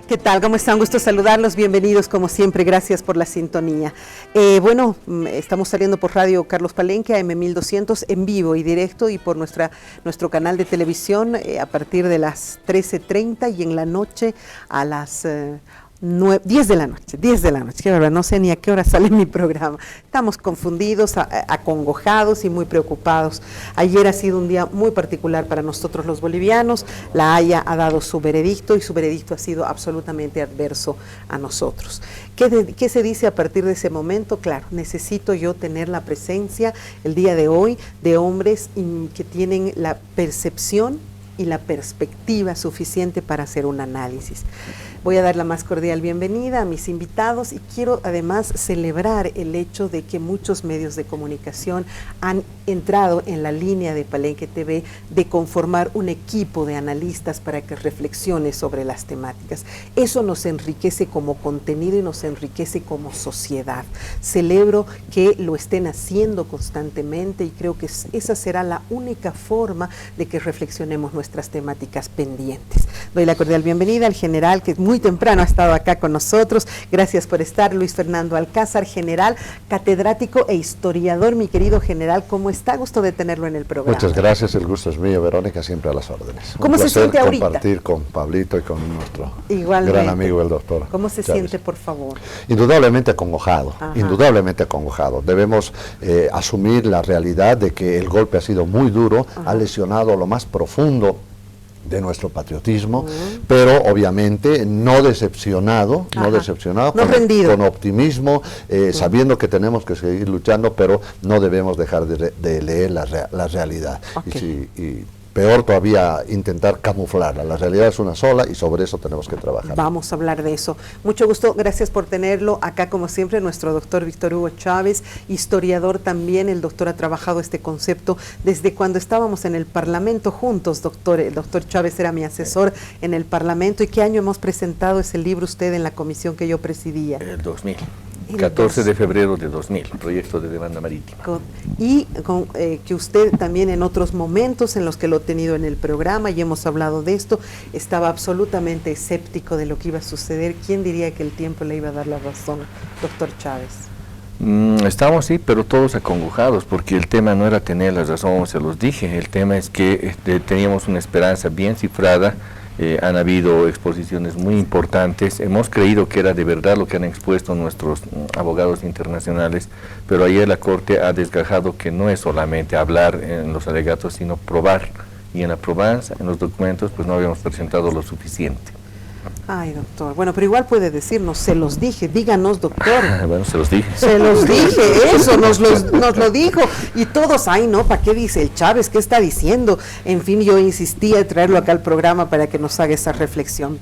¿Qué tal? ¿Cómo están? Gusto saludarlos. Bienvenidos, como siempre. Gracias por la sintonía. Estamos saliendo por Radio Carlos Palenque, AM 1200, en vivo y directo, y por nuestro canal de televisión a partir de las 13:30 y en la noche a las 10 de la noche, qué verdad, no sé ni a qué hora sale mi programa. Estamos confundidos, acongojados y muy preocupados. Ayer ha sido un día muy particular para nosotros los bolivianos. La Haya ha dado su veredicto y su veredicto ha sido absolutamente adverso a nosotros. ¿Qué se dice a partir de ese momento? Claro, necesito yo tener la presencia el día de hoy de hombres que tienen la percepción y la perspectiva suficiente para hacer un análisis. Voy a dar la más cordial bienvenida a mis invitados y quiero además celebrar el hecho de que muchos medios de comunicación han entrado en la línea de Palenque TV de conformar un equipo de analistas para que reflexione sobre las temáticas. Eso nos enriquece como contenido y nos enriquece como sociedad. Celebro que lo estén haciendo constantemente y creo que esa será la única forma de que reflexionemos nuestras temáticas pendientes. Doy la cordial bienvenida al general que muy temprano ha estado acá con nosotros. Gracias por estar, Luis Fernando Alcázar, general, catedrático e historiador. Mi querido general, ¿cómo está? Gusto de tenerlo en el programa. Muchas gracias, el gusto es mío, Verónica, siempre a las órdenes. ¿Cómo se siente ahorita? Compartir con Pablito y con nuestro Igualmente. Gran amigo, el doctor. ¿Cómo se Chávez. Siente, por favor? Indudablemente acongojado, Ajá. indudablemente acongojado. Debemos asumir la realidad de que el golpe ha sido muy duro, ha lesionado lo más profundo de nuestro patriotismo, pero obviamente no decepcionado, con optimismo, sabiendo que tenemos que seguir luchando, pero no debemos dejar de leer la realidad. Okay. Y peor todavía intentar camuflarla. La realidad es una sola y sobre eso tenemos que trabajar. Vamos a hablar de eso. Mucho gusto, gracias por tenerlo acá como siempre, nuestro doctor Víctor Hugo Chávez, historiador también. El doctor ha trabajado este concepto desde cuando estábamos en el Parlamento juntos, doctor. El doctor Chávez era mi asesor en el Parlamento. ¿Y qué año hemos presentado ese libro usted en la comisión que yo presidía? El 2000. 14 de febrero de 2000, proyecto de demanda marítima. Que usted también en otros momentos en los que lo he tenido en el programa y hemos hablado de esto, estaba absolutamente escéptico de lo que iba a suceder. ¿Quién diría que el tiempo le iba a dar la razón, doctor Chávez? Estamos sí, pero todos acongojados, porque el tema no era tener la razón, se los dije, el tema es que teníamos una esperanza bien cifrada. Han habido exposiciones muy importantes, hemos creído que era de verdad lo que han expuesto nuestros abogados internacionales, pero ayer la Corte ha desgajado que no es solamente hablar en los alegatos, sino probar, y en la probanza, en los documentos, pues no habíamos presentado lo suficiente. Ay, doctor. Bueno, pero igual puede decirnos, se los dije, díganos, doctor. Bueno, se los dije. Se los dije, eso, nos lo dijo. Y todos, ay, no, ¿para qué dice el Chávez? ¿Qué está diciendo? En fin, yo insistía en traerlo acá al programa para que nos haga esa reflexión.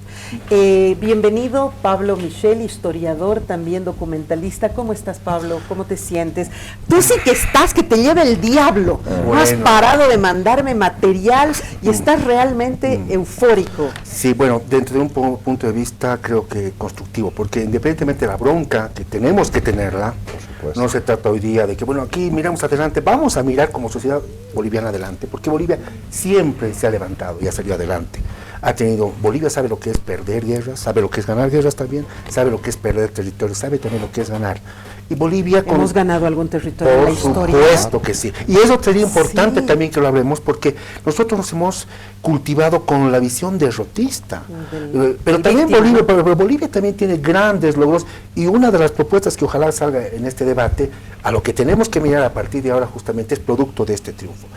Bienvenido, Pablo Michel, historiador, también documentalista. ¿Cómo estás, Pablo? ¿Cómo te sientes? Tú sí que estás, que te lleva el diablo. No has parado de mandarme material y estás realmente eufórico. Sí, bueno, dentro de un punto de vista creo que constructivo, porque independientemente de la bronca, que tenemos que tenerla, no se trata hoy día de que, bueno, aquí miramos adelante, vamos a mirar como sociedad boliviana adelante, porque Bolivia siempre se ha levantado y ha salido adelante. Bolivia sabe lo que es perder guerras, sabe lo que es ganar guerras también, sabe lo que es perder territorio, sabe también lo que es ganar. Y Bolivia... ¿Hemos ganado algún territorio en la historia? Por supuesto que sí. Y eso sería importante también que lo hablemos, porque nosotros nos hemos cultivado con la visión derrotista. Pero también Bolivia también tiene grandes logros, y una de las propuestas que ojalá salga en este debate, a lo que tenemos que mirar a partir de ahora justamente, es producto de este triunfo.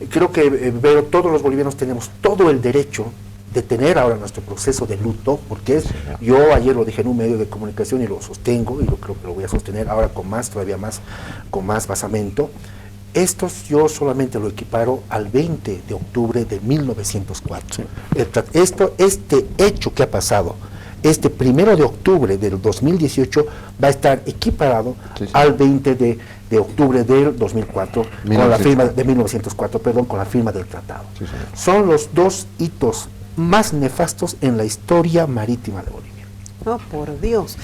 Creo que todos los bolivianos tenemos todo el derecho de tener ahora nuestro proceso de luto, porque yo ayer lo dije en un medio de comunicación y lo sostengo, y creo que lo voy a sostener ahora con más basamento. Yo solamente lo equiparo al 20 de octubre de 1904. Este hecho que ha pasado, este 1 de octubre del 2018, va a estar equiparado al 20 de octubre del 2004, con la firma de 1904, con la firma del tratado. Son los dos hitos más nefastos en la historia marítima de Bolivia. No, por Dios.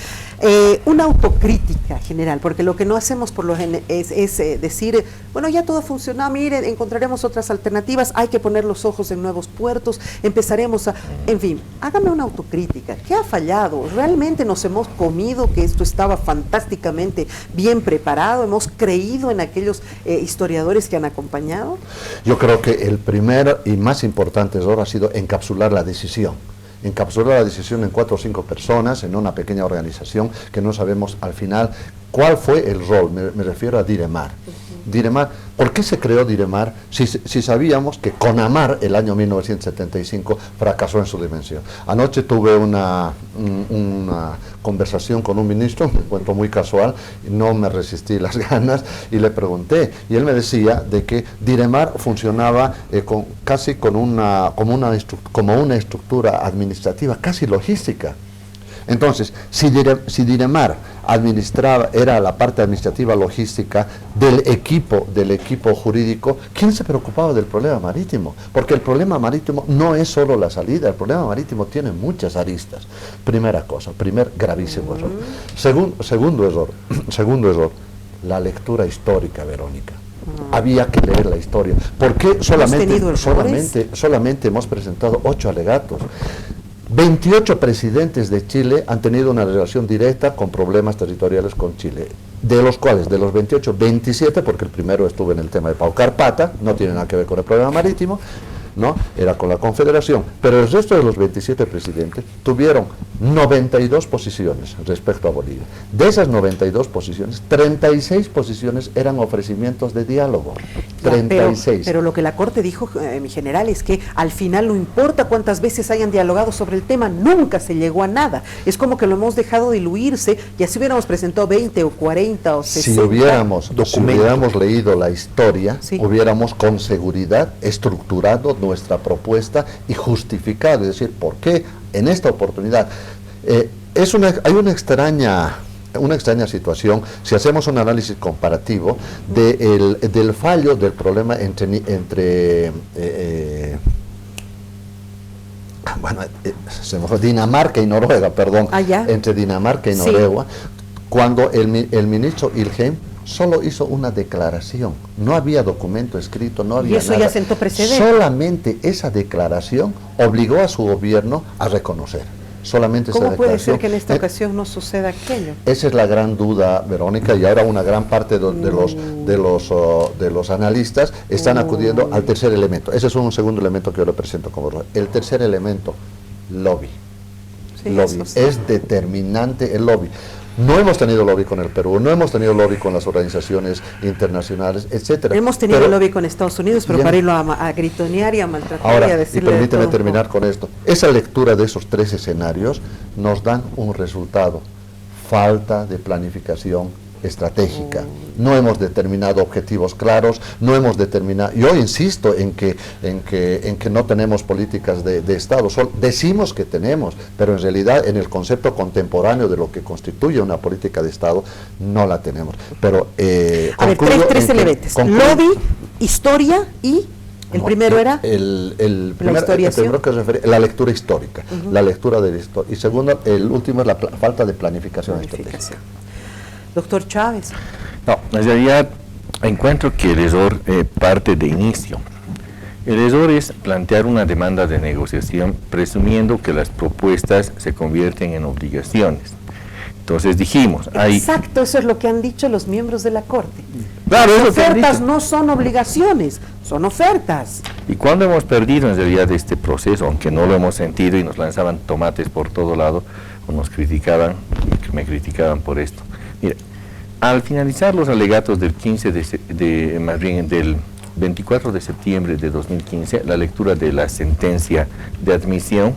Una autocrítica general, porque lo que no hacemos por lo es decir, bueno, ya todo funciona, miren, encontraremos otras alternativas, hay que poner los ojos en nuevos puertos, empezaremos a... En fin, hágame una autocrítica. ¿Qué ha fallado? ¿Realmente nos hemos comido que esto estaba fantásticamente bien preparado? ¿Hemos creído en aquellos historiadores que han acompañado? Yo creo que el primer y más importante error ha sido encapsular la decisión. Encapsular la decisión en 4 o 5 personas, en una pequeña organización que no sabemos al final cuál fue el rol. Me refiero a Diremar. Diremar, ¿por qué se creó Diremar si sabíamos que Conamar el año 1975 fracasó en su dimensión? Anoche tuve una conversación con un ministro, me encuentro muy casual, no me resistí las ganas y le pregunté, y él me decía de que Diremar funcionaba casi como una estructura administrativa, casi logística. Entonces, si Diremar era la parte administrativa logística del equipo jurídico, ¿quién se preocupaba del problema marítimo? Porque el problema marítimo no es solo la salida, el problema marítimo tiene muchas aristas. Primera cosa, primer gravísimo error. Segundo error, la lectura histórica, Verónica. Había que leer la historia. ¿Por qué solamente hemos presentado 8 alegatos? 28 presidentes de Chile han tenido una relación directa con problemas territoriales con Chile, de los cuales, de los 28, 27, porque el primero estuvo en el tema de Pau Carpata, no tiene nada que ver con el problema marítimo, ¿no? Era con la Confederación, pero el resto de los 27 presidentes tuvieron 92 posiciones respecto a Bolivia. De esas 92 posiciones, 36 posiciones eran ofrecimientos de diálogo. 36. Pero lo que la Corte dijo, mi general, es que al final no importa cuántas veces hayan dialogado sobre el tema, nunca se llegó a nada. Es como que lo hemos dejado diluirse y así hubiéramos presentado 20 o 40 o 60. Si hubiéramos leído la historia, sí, hubiéramos con seguridad estructurado nuestra propuesta y justificado, es decir, por qué en esta oportunidad. Hay una extraña situación si hacemos un análisis comparativo del fallo del problema entre Dinamarca y Noruega, perdón, entre Dinamarca y Noruega, cuando el ministro Ilheim solo hizo una declaración, no había documento escrito, no había nada. Y eso ya sentó precedente. Solamente esa declaración obligó a su gobierno a reconocer. Solamente ¿Cómo esa puede declaración. ser que en esta ocasión no suceda aquello? Esa es la gran duda, Verónica, y ahora una gran parte de los analistas están acudiendo al tercer elemento. Ese es un segundo elemento que yo le presento como error. El tercer elemento, lobby. Sí, lobby. Es determinante el lobby. No hemos tenido lobby con el Perú, no hemos tenido lobby con las organizaciones internacionales, etcétera. Hemos tenido lobby con Estados Unidos, pero para irlo a gritonear y a maltratar y a decirle. Y permíteme terminar con esto. Esa lectura de esos 3 escenarios nos dan un resultado: falta de planificación estratégica. No hemos determinado objetivos claros, no hemos determinado. Yo insisto en que no tenemos políticas de Estado. Decimos que tenemos, pero en realidad en el concepto contemporáneo de lo que constituye una política de Estado no la tenemos. Pero a ver, tres elementos: lobby, historia y el primero era el primero que se refiere la lectura histórica, la lectura de la historia, y segundo, el último es la falta de planificación estratégica. Doctor Chávez. No, en realidad encuentro que el error parte de inicio. El error es plantear una demanda de negociación presumiendo que las propuestas se convierten en obligaciones. Entonces dijimos... Exacto, eso es lo que han dicho los miembros de la Corte. Claro, las ofertas no son obligaciones, son ofertas. Y cuando hemos perdido en realidad este proceso, aunque no lo hemos sentido y nos lanzaban tomates por todo lado, o nos criticaban, y me criticaban por esto. Mira, al finalizar los alegatos del 24 de septiembre de 2015, la lectura de la sentencia de admisión,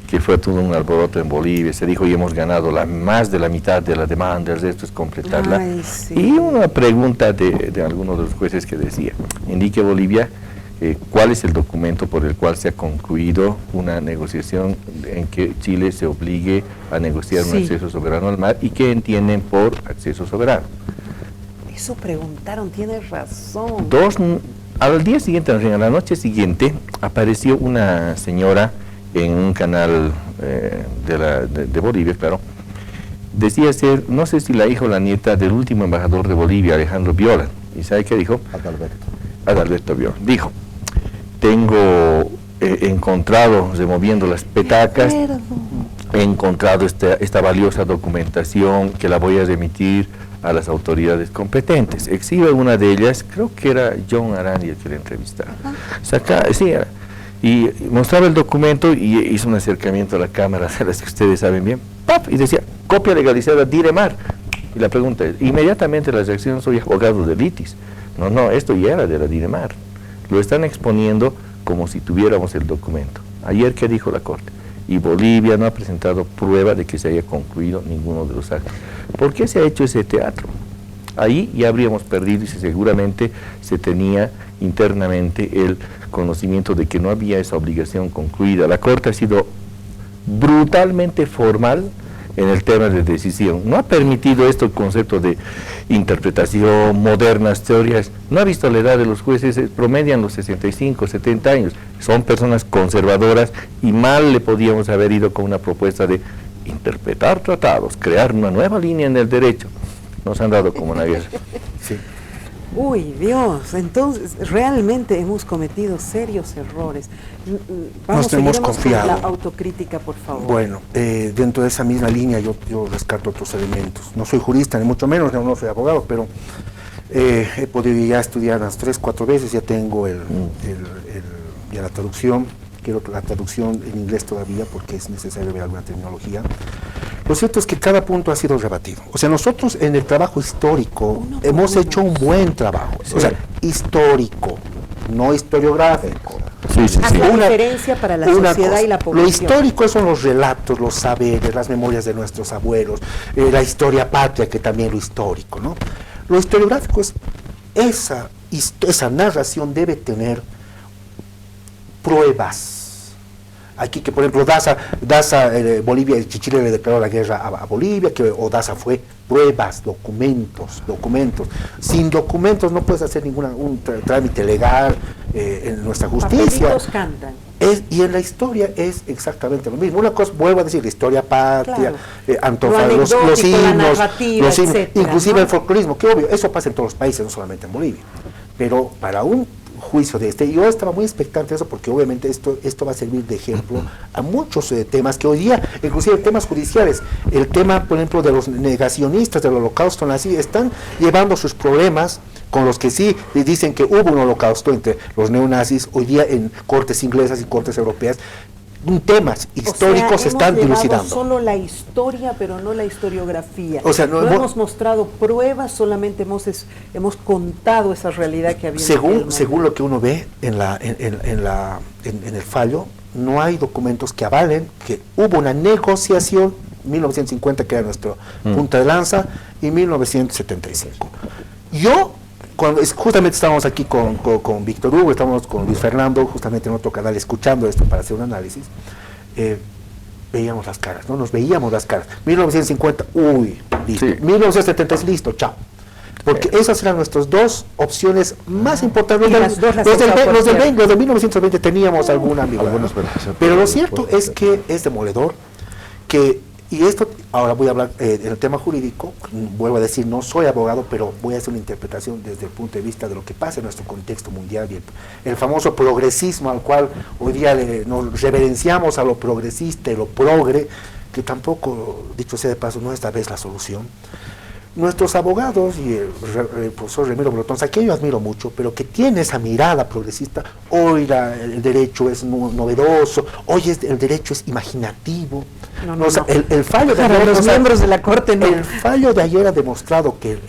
que fue todo un alboroto en Bolivia, se dijo, y hemos ganado más de la mitad de la demanda, el resto es completarla. Sí. Y una pregunta de algunos de los jueces que decía, indique Bolivia, ¿cuál es el documento por el cual se ha concluido una negociación en que Chile se obligue a negociar un acceso soberano al mar y qué entienden por acceso soberano? Eso preguntaron, tienes razón. Al día siguiente, a la noche siguiente, apareció una señora en un canal de Bolivia, claro, decía ser, no sé si la hija o la nieta del último embajador de Bolivia, Alejandro Viola. ¿Y sabe qué dijo? Adalberto Viola. Dijo, tengo encontrado, removiendo las petacas, he encontrado esta valiosa documentación que la voy a remitir a las autoridades competentes. Exhibe una de ellas, creo que era John Arandi el que la entrevistaba. Y mostraba el documento y hizo un acercamiento a la cámara, de las que ustedes saben bien, ¡pap! Y decía, copia legalizada Diremar. Y la pregunta es, inmediatamente la reacción, soy abogado de litis. No, esto ya era de la Diremar. Lo están exponiendo como si tuviéramos el documento. Ayer, ¿qué dijo la Corte? Y Bolivia no ha presentado prueba de que se haya concluido ninguno de los actos. ¿Por qué se ha hecho ese teatro? Ahí ya habríamos perdido y seguramente se tenía internamente el conocimiento de que no había esa obligación concluida. La Corte ha sido brutalmente formal en el tema de decisión. No ha permitido el concepto de interpretación, modernas teorías. No ha visto la edad de los jueces, promedian los 65, 70 años. Son personas conservadoras y mal le podíamos haber ido con una propuesta de interpretar tratados, crear una nueva línea en el derecho. Nos han dado como una guerra. Sí. Uy, Dios, entonces realmente hemos cometido serios errores. Nos hemos confiado. Con la autocrítica, por favor. Bueno, dentro de esa misma línea yo rescato otros elementos. No soy jurista, ni mucho menos, no soy abogado, pero he podido ya estudiar unas 3, 4 veces, ya tengo ya la traducción. Quiero la traducción en inglés todavía porque es necesario ver alguna terminología. Lo cierto es que cada punto ha sido rebatido. O sea, nosotros en el trabajo histórico hemos hecho un buen trabajo. Sí. O sea, histórico, no historiográfico. Hace diferencia para la sociedad y la población. Lo histórico son los relatos, los saberes, las memorias de nuestros abuelos, la historia patria, que también lo histórico, ¿no? Lo historiográfico es esa narración debe tener pruebas. Aquí que, por ejemplo, Daza Bolivia y Chile le declaró la guerra a Bolivia, o Daza fue pruebas, documentos. Sin documentos no puedes hacer un trámite legal en nuestra justicia. Papelitos cantan. Y en la historia es exactamente lo mismo. Una cosa, vuelvo a decir, la historia patria, claro. Los himnos, inclusive, ¿no? El folclorismo, que obvio, eso pasa en todos los países, no solamente en Bolivia. Pero para un juicio de yo estaba muy expectante de eso, porque obviamente esto va a servir de ejemplo a muchos temas que hoy día, inclusive temas judiciales, el tema, por ejemplo, de los negacionistas del holocausto nazi, están llevando sus problemas con los que sí dicen que hubo un holocausto entre los neonazis, hoy día en cortes inglesas y cortes europeas. Temas históricos se están dilucidando. Solo la historia, pero no la historiografía. O sea, no hemos mostrado pruebas, solamente hemos contado esa realidad que había. Según lo que uno ve en el fallo, no hay documentos que avalen que hubo una negociación, 1950 que era nuestra punta de lanza, y 1975. Justamente estábamos aquí con Víctor Hugo, estamos con Luis Fernando, justamente en otro canal, escuchando esto para hacer un análisis, veíamos las caras, ¿no? Nos veíamos las caras. 1950, listo. Sí. 1976, listo, chao. Porque esas eran nuestras dos opciones más importantes. Los de 1920 teníamos alguna ambigüedad. Pero lo cierto es que es demoledor y esto, ahora voy a hablar en el tema jurídico, vuelvo a decir, no soy abogado, pero voy a hacer una interpretación desde el punto de vista de lo que pasa en nuestro contexto mundial y el famoso progresismo al cual hoy día nos reverenciamos a lo progresista y lo progre, que tampoco, dicho sea de paso, no es esta vez la solución. Nuestros abogados y el profesor Ramiro Brotons, a quien yo admiro mucho, pero que tiene esa mirada progresista, hoy el derecho es novedoso, hoy el derecho es imaginativo. El fallo de ayer, los miembros de la Corte no. El fallo de ayer ha demostrado que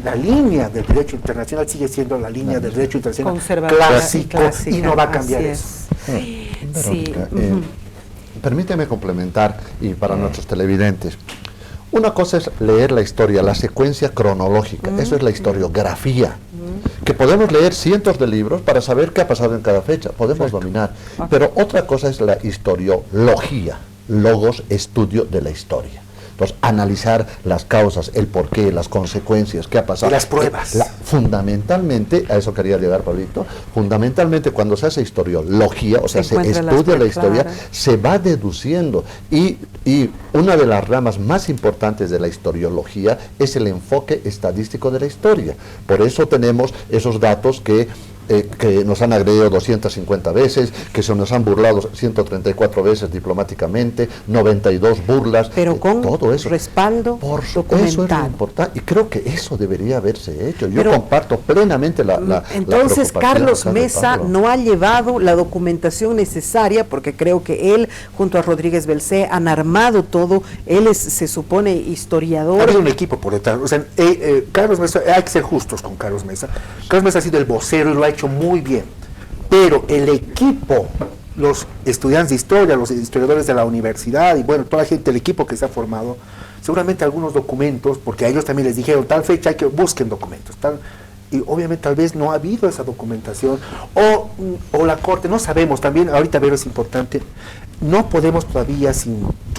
la línea del derecho internacional sigue siendo la línea del derecho internacional clásico y no va a cambiar eso. Verónica, permíteme complementar, y para nuestros televidentes, una cosa es leer la historia, la secuencia cronológica, eso es la historiografía, que podemos leer cientos de libros para saber qué ha pasado en cada fecha, podemos dominar, pero otra cosa es la historiología, logos, estudio de la historia. Entonces, analizar las causas, el porqué, las consecuencias, qué ha pasado. Y las pruebas. Fundamentalmente, a eso quería llegar, Pablito, fundamentalmente cuando se hace historiología, o sea, se estudia la historia, se va deduciendo. Y una de las ramas más importantes de la historiología es el enfoque estadístico de la historia. Por eso tenemos esos datos que nos han agredido 250 veces, que se nos han burlado 134 veces diplomáticamente, 92 burlas. Pero con todo eso. Respaldo documental. Eso es lo importante, y creo que eso debería haberse hecho. Yo comparto plenamente la entonces, la Carlos Mesa no ha llevado la documentación necesaria, porque creo que él, junto a Rodríguez Belcé, han armado todo. Él es, se supone, historiador. Ha habido un equipo por detrás. O sea, Carlos Mesa, hay que ser justos con Carlos Mesa. Carlos Mesa ha sido el vocero y lo ha hecho muy bien, pero el equipo, los estudiantes de historia, los historiadores de la universidad y bueno, toda la gente del equipo que se ha formado, seguramente algunos documentos, porque a ellos también les dijeron tal fecha hay que busquen documentos, y obviamente tal vez no ha habido esa documentación, o la corte, no sabemos, también ahorita ver es importante, no podemos todavía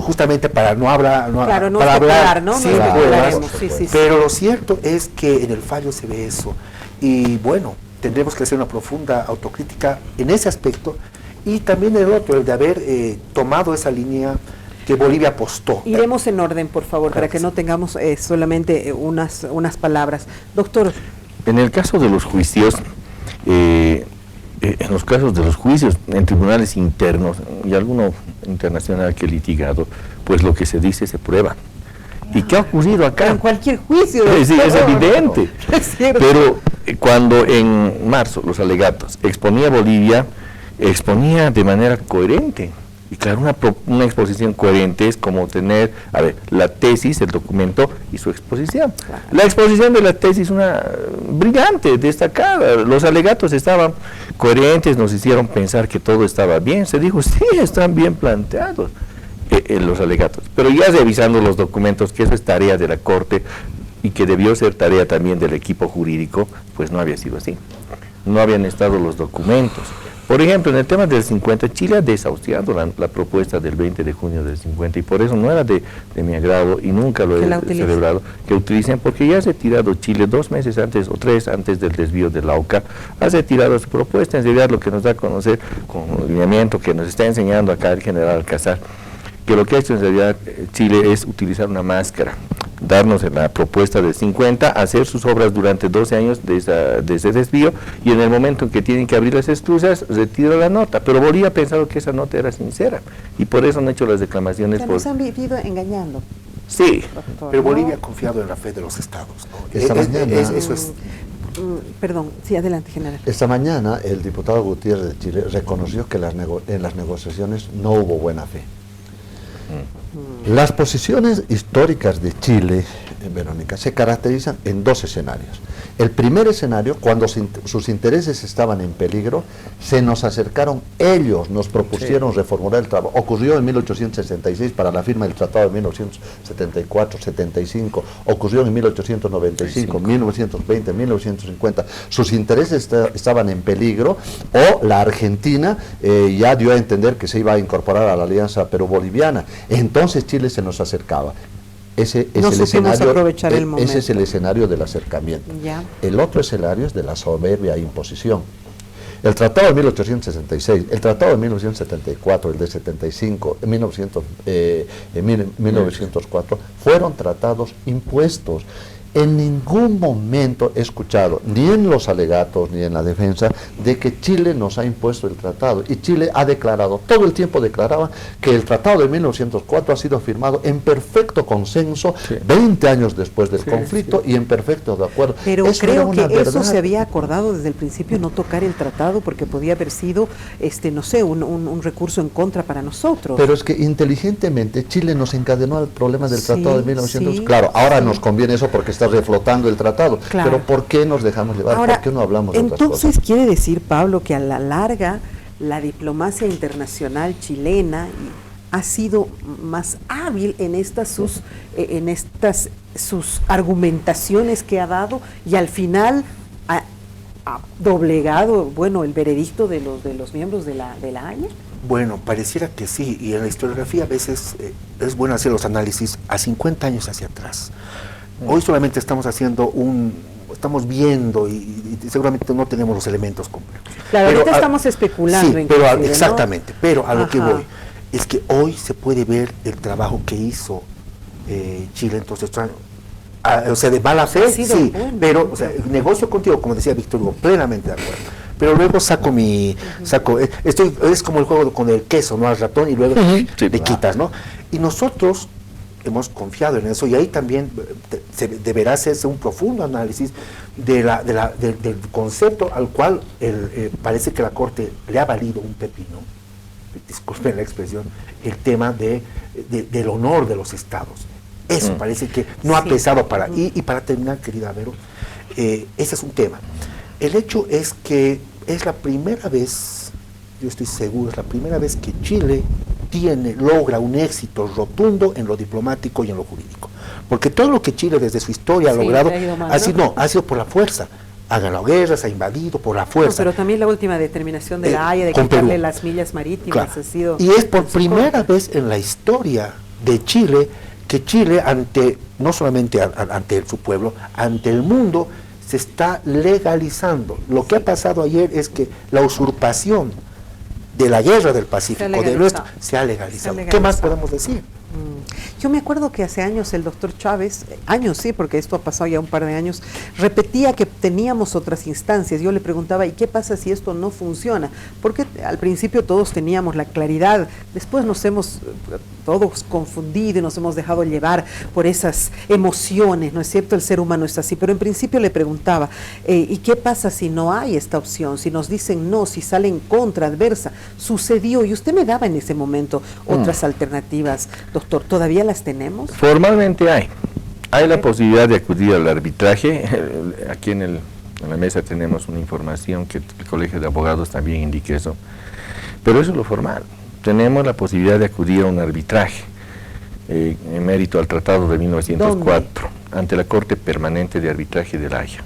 justamente para no hablar, para hablar, ¿no? Sin pruebas, pero lo cierto es que en el fallo se ve eso, y bueno, tendremos que hacer una profunda autocrítica en ese aspecto, y también el otro, el de haber tomado esa línea que Bolivia apostó. Iremos en orden, por favor, para que no tengamos solamente unas palabras. Doctor. En el caso de los juicios, en los casos de los juicios en tribunales internos y alguno internacional que he litigado, pues lo que se dice se prueba. ¿Y qué ha ocurrido acá? En cualquier juicio. Sí, es evidente. Pero cuando en marzo los alegatos exponía Bolivia, exponía de manera coherente. Y claro, una exposición coherente es como tener, la tesis, el documento y su exposición. Claro. La exposición de la tesis, una brillante, destacada. Los alegatos estaban coherentes, nos hicieron pensar que todo estaba bien. Se dijo, sí, están bien planteados los alegatos. Pero ya revisando los documentos, que eso es tarea de la Corte y que debió ser tarea también del equipo jurídico, pues no había sido así. No habían estado los documentos. Por ejemplo, en el tema del 50, Chile ha desahuciado la propuesta del 20 de junio del 50 y por eso no era de mi agrado y nunca lo he celebrado, que utilicen, porque ya ha retirado Chile 2 meses antes o 3 antes del desvío de la AUCA, ha retirado su propuesta. En realidad lo que nos da a conocer con el lineamiento que nos está enseñando acá el general Alcázar, que lo que ha hecho en realidad Chile es utilizar una máscara, darnos en la propuesta del 50, hacer sus obras durante 12 años de ese desvío, y en el momento en que tienen que abrir las esclusas, retira la nota. Pero Bolivia ha pensado que esa nota era sincera, y por eso han hecho las declamaciones. Nos han vivido engañando. Sí. Pero Bolivia ha confiado en la fe de los estados, ¿no? Eso es... Perdón, sí, adelante, general. Esta mañana el diputado Gutiérrez de Chile reconoció que en las negociaciones no hubo buena fe. Las posiciones históricas de Chile, Verónica, se caracterizan en 2 escenarios. El primer escenario, cuando sus intereses estaban en peligro, se nos acercaron ellos, nos propusieron reformular el trabajo. Ocurrió en 1866 para la firma del Tratado de 1974-75, ocurrió en 1895, 1920, 1950. Sus intereses estaban en peligro, o la Argentina ya dio a entender que se iba a incorporar a la Alianza Perú-Boliviana. Entonces Chile se nos acercaba. Ese es el escenario del acercamiento. Ya. El otro escenario es de la soberbia imposición. El Tratado de 1866, el Tratado de 1974, el de 75, 1904, fueron tratados impuestos. En ningún momento he escuchado, ni en los alegatos ni en la defensa, de que Chile nos ha impuesto el tratado. Y Chile ha declarado, todo el tiempo declaraba, que el tratado de 1904 ha sido firmado en perfecto consenso, 20 años después del conflicto, y en perfecto de acuerdo. Pero creo que eso se había acordado desde el principio, no tocar el tratado, porque podía haber sido, no sé, un recurso en contra para nosotros. Pero es que inteligentemente Chile nos encadenó al problema del tratado de 1904. Claro, ahora nos conviene eso porque está reflotando el tratado, claro. Pero ¿por qué nos dejamos llevar? Ahora, ¿por qué no hablamos de otras cosas? Entonces quiere decir, Pablo, que a la larga la diplomacia internacional chilena ha sido más hábil en sus argumentaciones que ha dado, y al final ha doblegado, bueno, el veredicto de los miembros de la Haya. Bueno, pareciera que sí, y en la historiografía a veces es bueno hacer los análisis a 50 años hacia atrás. Hoy solamente estamos estamos viendo y seguramente no tenemos los elementos complejos. Claro, ahorita estamos especulando. Sí, pero exactamente, ¿no? Pero a lo que voy es que hoy se puede ver el trabajo que hizo Chile en todos estos años. O sea, de mala fe, sí, bueno, pero o sea, el negocio contigo, como decía Víctor Hugo, plenamente de acuerdo. Pero luego es como el juego con el queso, ¿no? Al ratón y luego le quitas, ¿no? Y nosotros hemos confiado en eso y ahí también deberá hacerse un profundo análisis del concepto al cual parece que la Corte le ha valido un pepino, disculpen la expresión, el tema del honor de los estados. Eso parece que no ha pesado para... Y para terminar, querida Vero, ese es un tema. El hecho es que es la primera vez, yo estoy seguro, es la primera vez que Chile logra un éxito rotundo en lo diplomático y en lo jurídico. Porque todo lo que Chile desde su historia ha logrado ha sido por la fuerza. Ha ganado guerras, ha invadido por la fuerza. Pero también la última determinación de la Haya de quitarle las millas marítimas ha sido... Y es por primera vez en la historia de Chile que Chile, no solamente ante su pueblo, ante el mundo, se está legalizando. Lo que ha pasado ayer es que la usurpación de la guerra del Pacífico, se ha legalizado. ¿Qué más podemos decir? Yo me acuerdo que hace años el doctor Chávez, años sí, porque esto ha pasado ya un par de años, repetía que teníamos otras instancias. Yo le preguntaba, ¿y qué pasa si esto no funciona? Porque al principio todos teníamos la claridad, después nos hemos todos confundido y nos hemos dejado llevar por esas emociones, ¿no es cierto? El ser humano es así, pero en principio le preguntaba, ¿y qué pasa si no hay esta opción? Si nos dicen no, si sale en contra, adversa. Sucedió, y usted me daba en ese momento otras alternativas, doctor. ¿Todavía las tenemos? Formalmente hay. Hay la posibilidad de acudir al arbitraje. Aquí en la mesa tenemos una información que el Colegio de Abogados también indica eso. Pero eso es lo formal. Tenemos la posibilidad de acudir a un arbitraje en mérito al Tratado de 1904 ante la Corte Permanente de Arbitraje de La Haya,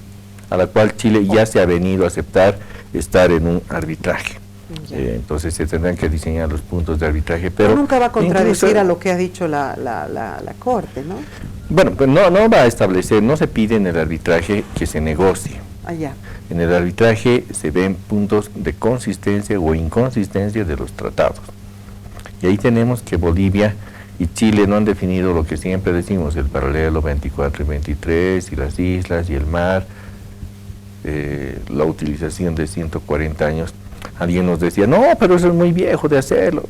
a la cual Chile ya se ha venido a aceptar estar en un arbitraje. Entonces se tendrán que diseñar los puntos de arbitraje, pero nunca va a contradecir a lo que ha dicho la Corte, ¿no? Bueno, pues no va a establecer, no se pide en el arbitraje que se negocie. En el arbitraje se ven puntos de consistencia o inconsistencia de los tratados. Y ahí tenemos que Bolivia y Chile no han definido lo que siempre decimos, el paralelo 24 y 23, y las islas y el mar, la utilización de 140 años. Alguien nos decía, no, pero eso es muy viejo de hacerlo.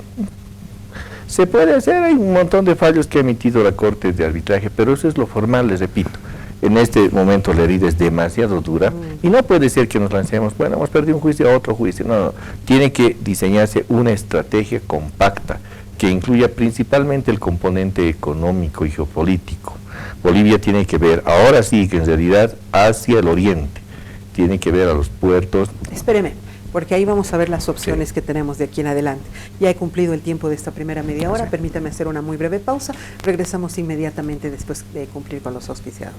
Se puede hacer, hay un montón de fallos que ha emitido la Corte de Arbitraje, pero eso es lo formal, les repito. En este momento la herida es demasiado dura y no puede ser que nos lancemos, bueno, hemos perdido un juicio a otro juicio. No, tiene que diseñarse una estrategia compacta que incluya principalmente el componente económico y geopolítico. Bolivia tiene que ver, ahora sí que en realidad, hacia el oriente, tiene que ver a los puertos. Espéreme, porque ahí vamos a ver las opciones que tenemos de aquí en adelante. Ya he cumplido el tiempo de esta primera media hora, permítame hacer una muy breve pausa, regresamos inmediatamente después de cumplir con los auspiciadores.